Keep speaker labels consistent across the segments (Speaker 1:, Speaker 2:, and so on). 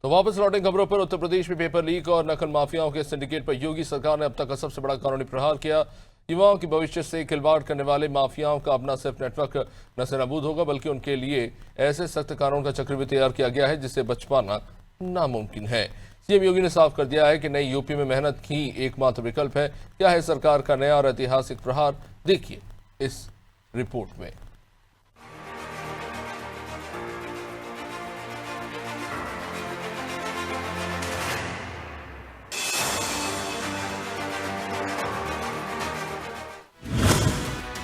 Speaker 1: तो वापस लौटे खबरों पर। उत्तर प्रदेश में पेपर लीक और नकल माफियाओं के सिंडिकेट पर योगी सरकार ने अब तक का सबसे बड़ा कानूनी प्रहार किया। युवाओं के भविष्य से खिलवाड़ करने वाले माफियाओं का अपना सिर्फ नेटवर्क नस्तानाबूद होगा, बल्कि उनके लिए ऐसे सख्त कानून का चक्र भी तैयार किया गया है जिससे बच पाना नामुमकिन है। सीएम योगी ने साफ कर दिया है कि नई यूपी में मेहनत ही एकमात्र विकल्प है। क्या है सरकार का नया और ऐतिहासिक प्रहार, देखिए इस रिपोर्ट में।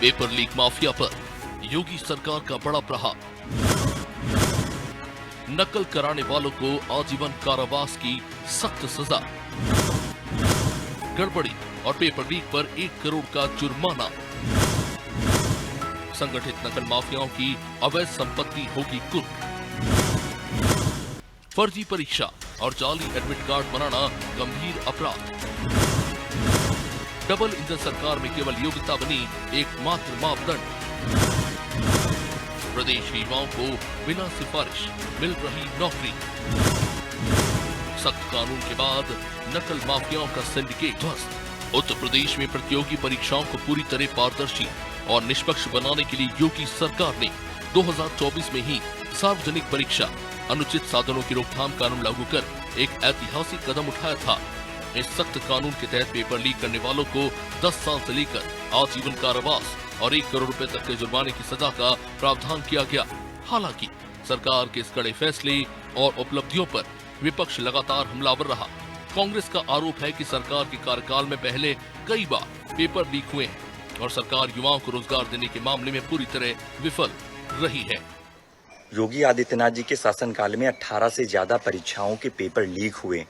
Speaker 2: पेपर लीक माफिया पर योगी सरकार का बड़ा प्रहार। नकल कराने वालों को आजीवन कारावास की सख्त सजा। गड़बड़ी और पेपर लीक पर 1 करोड़ का जुर्माना। संगठित नकल माफियाओं की अवैध संपत्ति होगी कुर्क। फर्जी परीक्षा और जाली एडमिट कार्ड बनाना गंभीर अपराध। डबल इंजन सरकार में केवल योग्यता बनी एकमात्र मापदंड। प्रदेश के युवाओं को बिना सिफारिश मिल रही नौकरी। सख्त कानून के बाद नकल माफियाओं का सिंडिकेट ध्वस्त। उत्तर प्रदेश में प्रतियोगी परीक्षाओं को पूरी तरह पारदर्शी और निष्पक्ष बनाने के लिए योगी सरकार ने 2024 में ही सार्वजनिक परीक्षा अनुचित साधनों की रोकथाम कानून लागू कर एक ऐतिहासिक कदम उठाया था। इस सख्त कानून के तहत पेपर लीक करने वालों को 10 साल से लेकर आजीवन कारावास और 1 करोड़ रुपए तक के जुर्माने की सजा का प्रावधान किया गया। हालांकि सरकार के इस कड़े फैसले और उपलब्धियों पर विपक्ष लगातार हमलावर रहा। कांग्रेस का आरोप है कि सरकार के कार्यकाल में पहले कई बार पेपर लीक हुए हैं और सरकार युवाओं को रोजगार देने के मामले में पूरी तरह विफल रही है।
Speaker 3: योगी आदित्यनाथ जी के शासनकाल में 18 से ज्यादा परीक्षाओं के पेपर लीक हुए।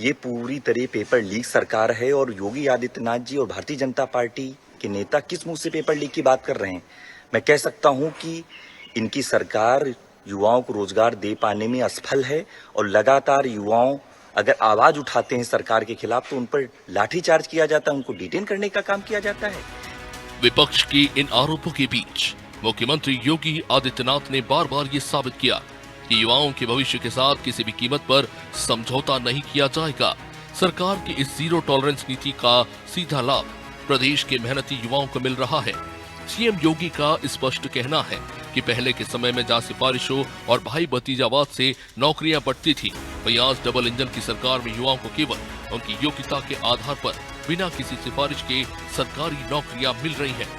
Speaker 3: ये पूरी तरह पेपर लीक सरकार है और योगी आदित्यनाथ जी और भारतीय जनता पार्टी के नेता किस मुंह से पेपर लीक की बात कर रहे हैं। मैं कह सकता हूं कि इनकी सरकार युवाओं को रोजगार दे पाने में असफल है और लगातार युवाओं अगर आवाज उठाते हैं सरकार के खिलाफ तो उन पर लाठीचार्ज किया जाता है, उनको डिटेन करने का काम किया जाता है।
Speaker 2: विपक्ष की इन आरोपों के बीच मुख्यमंत्री योगी आदित्यनाथ ने बार बार ये साबित किया कि युवाओं के भविष्य के साथ किसी भी कीमत पर समझौता नहीं किया जाएगा। सरकार की इस जीरो टॉलरेंस नीति का सीधा लाभ प्रदेश के मेहनती युवाओं को मिल रहा है। सीएम योगी का स्पष्ट कहना है कि पहले के समय में जहां सिफारिशों और भाई भतीजावाद से नौकरियां बढ़ती थी, वहीं आज डबल इंजन की सरकार में युवाओं को केवल उनकी योग्यता के आधार पर बिना किसी सिफारिश के सरकारी नौकरियां मिल रही हैं।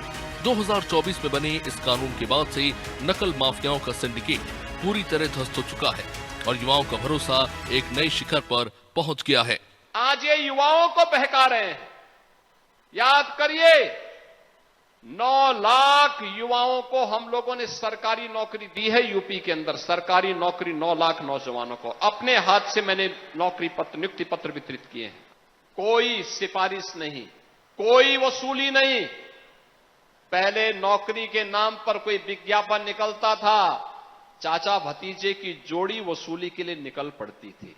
Speaker 2: 2024 में बने इस कानून के बाद से नकल माफियाओं का सिंडिकेट पूरी तरह ध्वस्त हो चुका है और युवाओं का भरोसा एक नए शिखर पर पहुंच गया है।
Speaker 4: आज ये युवाओं को बहका रहे हैं। याद करिए, 9 लाख युवाओं को हम लोगों ने सरकारी नौकरी दी है। यूपी के अंदर सरकारी नौकरी 9 लाख नौजवानों को अपने हाथ से मैंने नौकरी पत्र, नियुक्ति पत्र वितरित किए हैं। कोई सिफारिश नहीं, कोई वसूली नहीं। पहले नौकरी के नाम पर कोई विज्ञापन निकलता था, चाचा भतीजे की जोड़ी वसूली के लिए निकल पड़ती थी।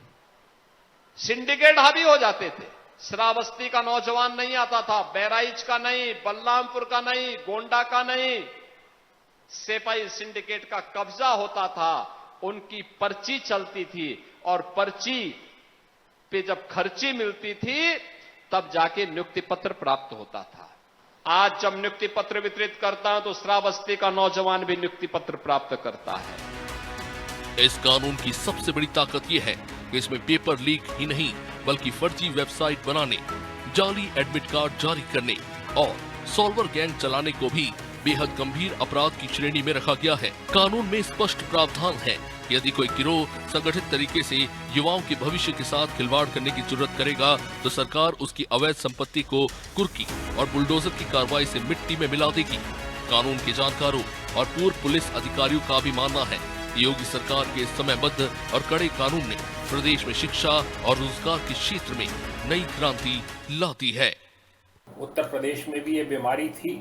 Speaker 4: सिंडिकेट हावी हो जाते थे। श्रावस्ती का नौजवान नहीं आता था, बहराइच का नहीं, बलरामपुर का नहीं, गोंडा का नहीं। सेपाई सिंडिकेट का कब्जा होता था, उनकी पर्ची चलती थी और पर्ची पे जब खर्ची मिलती थी तब जाके नियुक्ति पत्र प्राप्त होता था। आज जब नियुक्ति पत्र वितरित करता हूं तो श्रावस्ती का नौजवान भी नियुक्ति पत्र प्राप्त करता है।
Speaker 2: इस कानून की सबसे बड़ी ताकत यह है कि इसमें पेपर लीक ही नहीं बल्कि फर्जी वेबसाइट बनाने, जाली एडमिट कार्ड जारी करने और सॉल्वर गैंग चलाने को भी बेहद गंभीर अपराध की श्रेणी में रखा गया है। कानून में स्पष्ट प्रावधान है कि यदि कोई गिरोह संगठित तरीके से युवाओं के भविष्य के साथ खिलवाड़ करने की जुर्रत करेगा तो सरकार उसकी अवैध संपत्ति को कुर्की और बुलडोजर की कार्रवाई से मिट्टी में मिला देगी। कानून के जानकारों और पूर्व पुलिस अधिकारियों का भी मानना है कि योगी सरकार के समयबद्ध और कड़े कानून ने प्रदेश में शिक्षा और रोजगार के क्षेत्र में नई क्रांति ला दी है।
Speaker 5: उत्तर प्रदेश में भी ये बीमारी थी।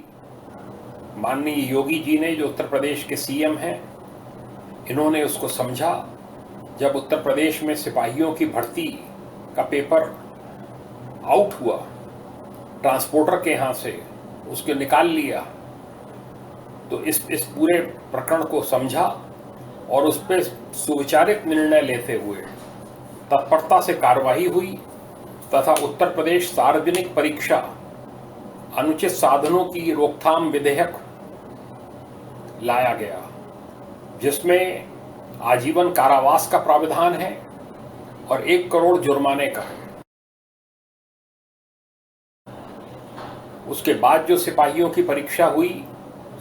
Speaker 5: माननीय योगी जी ने, जो उत्तर प्रदेश के सीएम हैं, इन्होंने उसको समझा। जब उत्तर प्रदेश में सिपाहियों की भर्ती का पेपर आउट हुआ, ट्रांसपोर्टर के यहाँ से उसको निकाल लिया, तो इस पूरे प्रकरण को समझा और उस पर सुविचारित निर्णय लेते हुए तत्परता से कार्यवाही हुई तथा उत्तर प्रदेश सार्वजनिक परीक्षा अनुचित साधनों की रोकथाम विधेयक लाया गया, जिसमें आजीवन कारावास का प्रावधान है और 1 करोड़ जुर्माने का है। उसके बाद जो सिपाहियों की परीक्षा हुई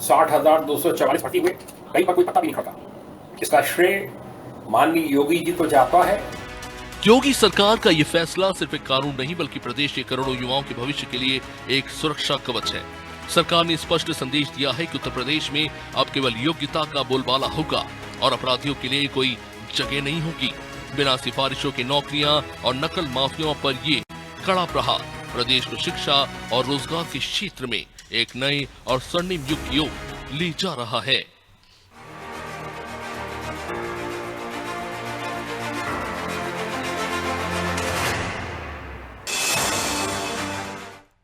Speaker 5: 60,244 भर्ती हुए, कहीं पर कोई पता भी नहीं पड़ता। इसका श्रेय माननीय योगी जी को जाता है।
Speaker 2: योगी सरकार का ये फैसला सिर्फ एक कानून नहीं बल्कि प्रदेश के करोड़ों युवाओं के भविष्य के लिए एक सुरक्षा कवच है। सरकार ने स्पष्ट संदेश दिया है कि उत्तर प्रदेश में अब केवल योग्यता का बोलबाला होगा और अपराधियों के लिए कोई जगह नहीं होगी। बिना सिफारिशों की नौकरियां और नकल माफियाओं पर ये कड़ा प्रहार प्रदेश को शिक्षा और रोजगार के क्षेत्र में एक नए और स्वर्णिम युग की ओर ले जा रहा है।